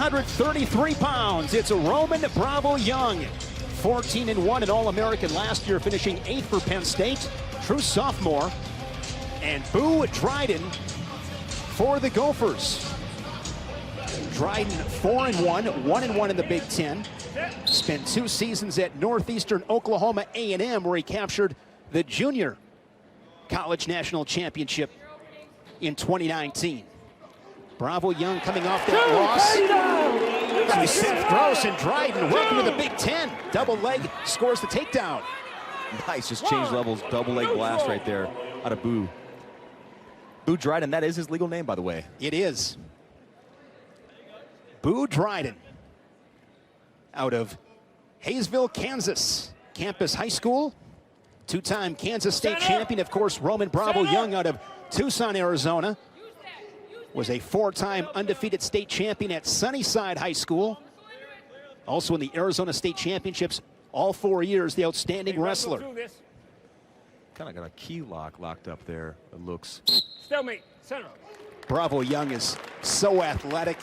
133 pounds. It's a Roman Bravo Young. 14-1 and All-American last year, finishing 8th for Penn State. True sophomore. And Dryden for the Gophers. Dryden 4-1, 1-1 in the Big Ten. Spent 2 seasons at Northeastern Oklahoma A&M, where he captured the junior college national championship in 2019. Bravo Young coming off that loss to Seth Gross, and Dryden, welcome to the Big Ten. Double leg scores the takedown. Nice, just change levels, double leg blast right there out of Boo. Boo Dryden, that is his legal name, by the way. It is. Boo Dryden, out of Hayesville, Kansas. Campus High School, 2-time Kansas State champion. Of course, Roman Bravo Young out of Tucson, Arizona. Was a 4-time undefeated state champion at Sunnyside High School. Also in the Arizona State Championships all 4 years, the outstanding wrestler. Kind of got a key locked up there, it looks. Stalemate, center. Bravo Young is so athletic.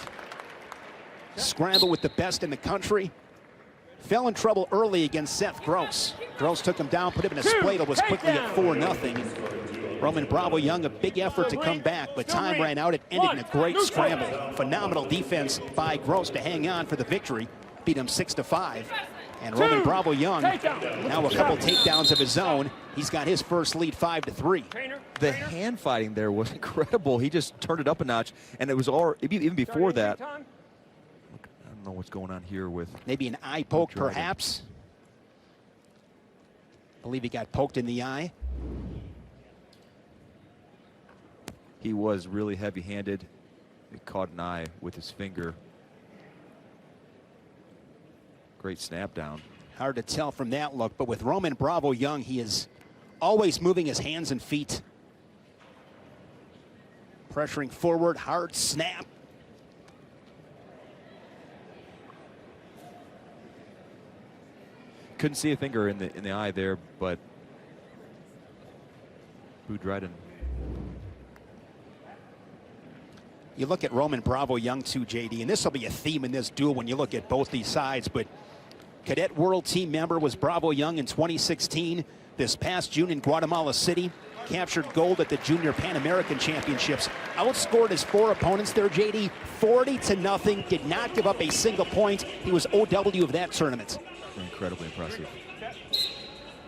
Scrambled with the best in the country. Fell in trouble early against Seth Gross. Gross took him down, put him in a spladle, was quickly at 4-0. Roman Bravo Young, a big effort to come back, but time ran out. It ended in a great scramble. Phenomenal defense by Gross to hang on for the victory. Beat him 6-5. And Roman Bravo Young, now a couple takedowns of his own. He's got his first lead 5-3. The hand fighting there was incredible. He just turned it up a notch, and it was all, even before that. I don't know what's going on here with maybe an eye poke, perhaps. I believe he got poked in the eye. He was really heavy-handed. He caught an eye with his finger. Great snap down. Hard to tell from that look, but with Roman Bravo Young, he is always moving his hands and feet. Pressuring forward, hard snap. Couldn't see a finger in the eye there, but Boo Dryden. You look at Roman Bravo Young too, JD, and this will be a theme in this duel when you look at both these sides, but Cadet World Team member was Bravo Young in 2016. This past June in Guatemala City, captured gold at the Junior Pan American Championships. Outscored his 4 opponents there, JD, 40-0, did not give up a single point. He was OW of that tournament. Incredibly impressive.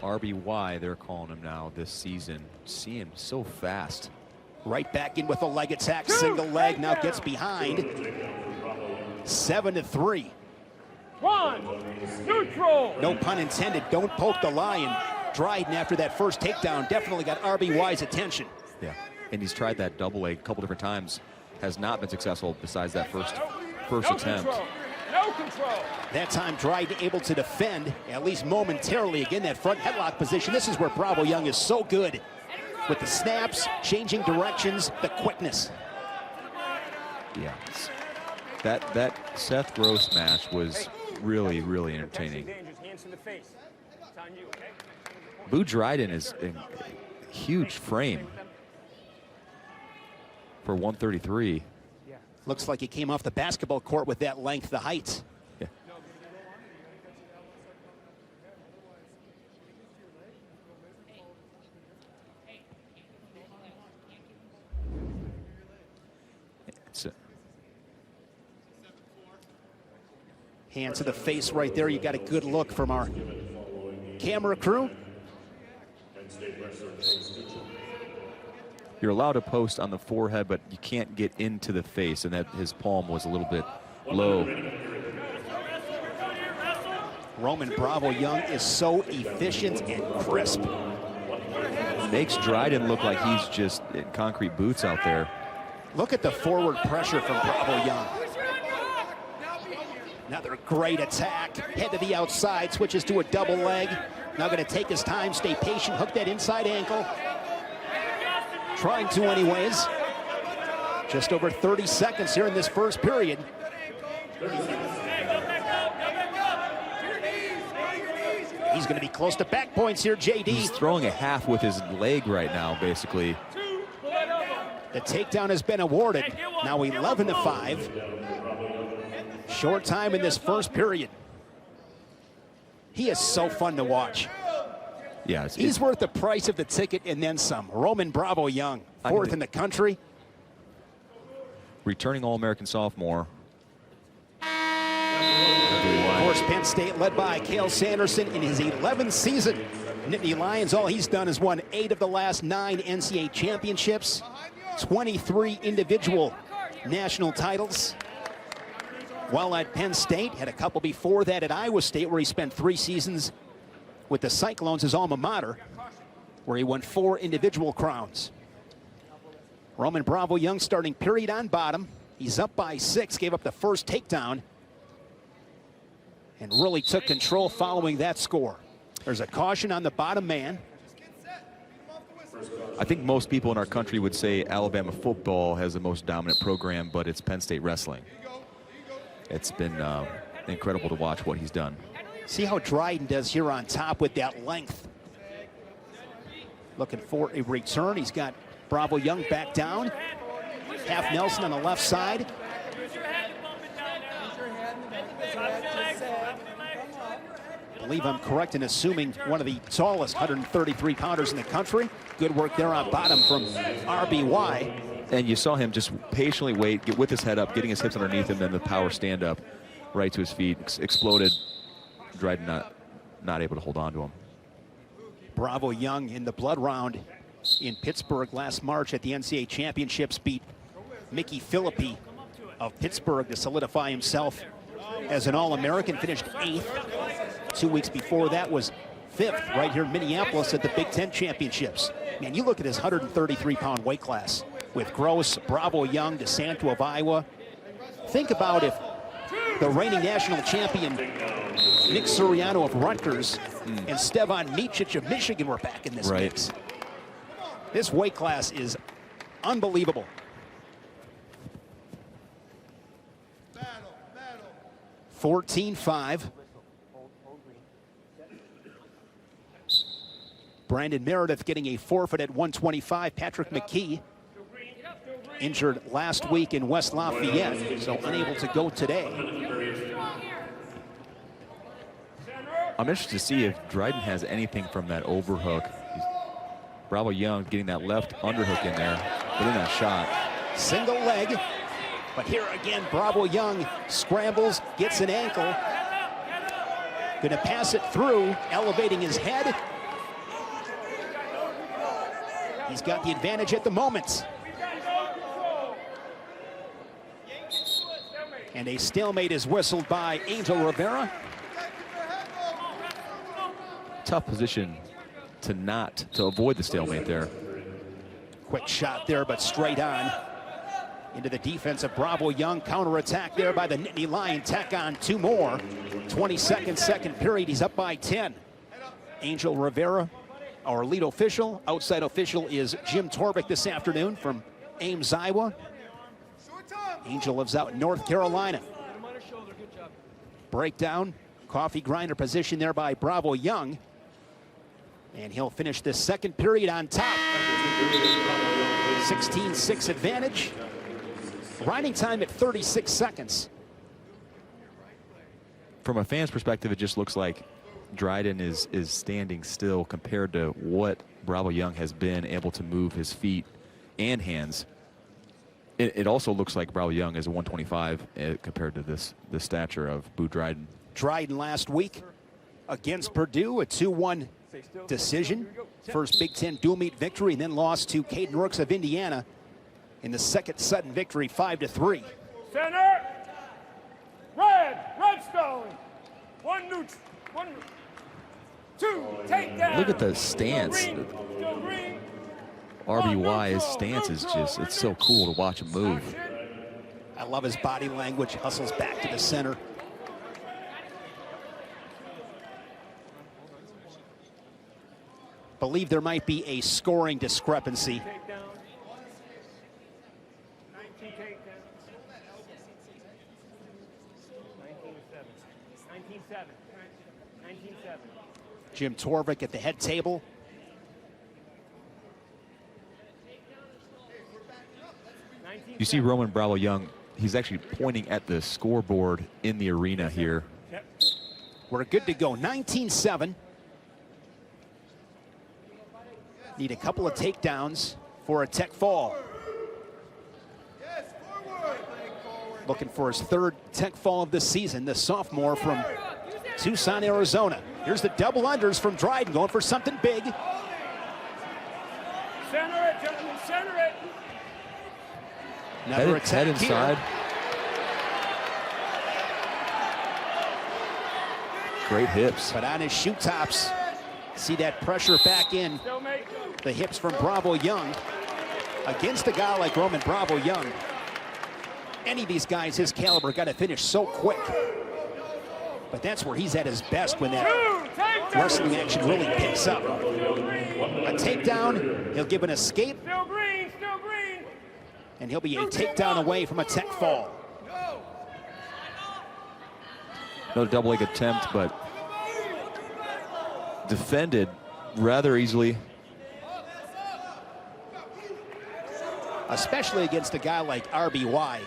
RBY, they're calling him now this season. See him so fast. Right back in with a leg attack, single leg, now gets behind. 7-3. Neutral. No pun intended, don't poke the lion. Dryden, after that first takedown, definitely got RBY's attention. Yeah, and he's tried that double leg a couple different times. Has not been successful besides that first attempt. No control. That time Dryden able to defend, at least momentarily. Again, that front headlock position. This is where Bravo Young is so good. With the snaps, changing directions, the quickness. Yeah, that Seth Gross match was really, really entertaining. Boo Dryden is in a huge frame for 133. Looks like he came off the basketball court with that length, the height. Yeah. Hand to the face right there. You got a good look from our camera crew. You're allowed to post on the forehead, but you can't get into the face, and that his palm was a little bit low. Roman Bravo Young is so efficient and crisp. Makes Dryden look like he's just in concrete boots out there. Look at the forward pressure from Bravo Young. Another great attack. Head to the outside, switches to a double leg. Now going to take his time, stay patient, hook that inside ankle. Trying to anyways. Just over 30 seconds here in this first period. He's going to be close to back points here, JD. He's throwing a half with his leg right now, basically. The takedown has been awarded. Now 11-5. Short time in this first period. He is so fun to watch. Yeah, he's worth the price of the ticket and then some. Roman Bravo Young, fourth in the country. Returning All-American sophomore. Of course, Penn State led by Cale Sanderson in his 11th season. Nittany Lions, all he's done is won 8 of the last 9 NCAA championships, 23 individual national titles. While at Penn State, had a couple before that at Iowa State, where he spent 3 seasons with the Cyclones, his alma mater, where he won 4 individual crowns. Roman Bravo Young starting period on bottom. He's up by 6, gave up the first takedown, and really took control following that score. There's a caution on the bottom man. I think most people in our country would say Alabama football has the most dominant program, but it's Penn State wrestling. It's been incredible to watch what he's done. See how Dryden does here on top with that length. Looking for a return. He's got Bravo Young back down. Half Nelson on the left side. I believe I'm correct in assuming one of the tallest 133-pounders in the country. Good work there on bottom from RBY. And you saw him just patiently wait, get with his head up, getting his hips underneath him, then the power stand up right to his feet. Exploded. Dryden not able to hold on to him. Bravo Young in the blood round in Pittsburgh last March at the NCAA championships beat Mickey Philippi of Pittsburgh to solidify himself as an All-American, finished 8th. 2 weeks before that was 5th right here in Minneapolis at the Big Ten championships. Man, you look at his 133-pound weight class with Gross, Bravo Young, DeSanto of Iowa. Think about if the reigning national champion Nick Suriano of Rutgers and Stevan Micic of Michigan were back in this mix. This weight class is unbelievable. 14-5. Brandon Meredith getting a forfeit at 125. Patrick McKee injured last week in West Lafayette, so unable to go today. I'm interested to see if Dryden has anything from that overhook. Bravo Young getting that left underhook in there, putting that shot. Single leg, but here again, Bravo Young scrambles, gets an ankle. Gonna pass it through, elevating his head. He's got the advantage at the moment. And a stalemate is whistled by Angel Rivera. Tough position to avoid the stalemate there. Quick shot there, but straight on into the defense of Bravo Young. Counterattack there by the Nittany Lion. Tack on 2 more. 22nd, second period. He's up by 10. Angel Rivera, our lead official. Outside official is Jim Torvik this afternoon from Ames, Iowa. Angel lives out in North Carolina. Breakdown, coffee grinder position there by Bravo Young. And he'll finish this second period on top. 16-6 advantage. Riding time at 36 seconds. From a fan's perspective, it just looks like Dryden is standing still compared to what Bravo Young has been able to move his feet and hands. It also looks like Bravo Young is a 125 compared to this stature of Boo Dryden. Dryden last week against Purdue, a 2-1 decision. First Big Ten dual meet victory, and then lost to Caden Rooks of Indiana in the second sudden victory, 5-3. Center. Redstone. 1 neutral. 1, 2, take down. Look at the stance. RBY's stance is just, it's so cool to watch him move. I love his body language, hustles back to the center. Believe there might be a scoring discrepancy. 19 takedowns. 19-7. 19-7. Jim Torvik at the head table. You see Roman Bravo Young he's actually pointing at the scoreboard in the arena here. Yep. We're good to go. 19-7. Need a couple of takedowns for a tech fall. Looking for his third tech fall of the season, the sophomore from Tucson, Arizona. Here's the double unders from Dryden, going for something big. Center it, gentlemen, center it. Another attack head inside. here. Great hips. But on his shoe tops, see that pressure back in Still make. the hips from Bravo Young. Against a guy like Roman Bravo Young, any of these guys his caliber got to finish so quick. But that's where he's at his best, when that wrestling action really picks up. A takedown, he'll give an escape, Still green, still green. and he'll be a takedown away from a tech fall. Another double leg attempt, but defended rather easily. Especially against a guy like RBY.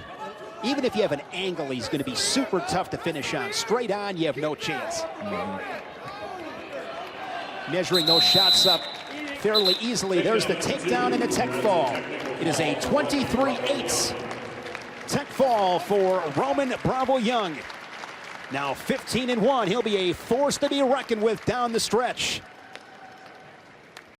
Even if you have an angle, he's going to be super tough to finish on. Straight on, you have no chance. Measuring those shots up fairly easily. There's the takedown and a tech fall. It is a 23-8 tech fall for Roman Bravo Young. Now 15-1, he'll be a force to be reckoned with down the stretch.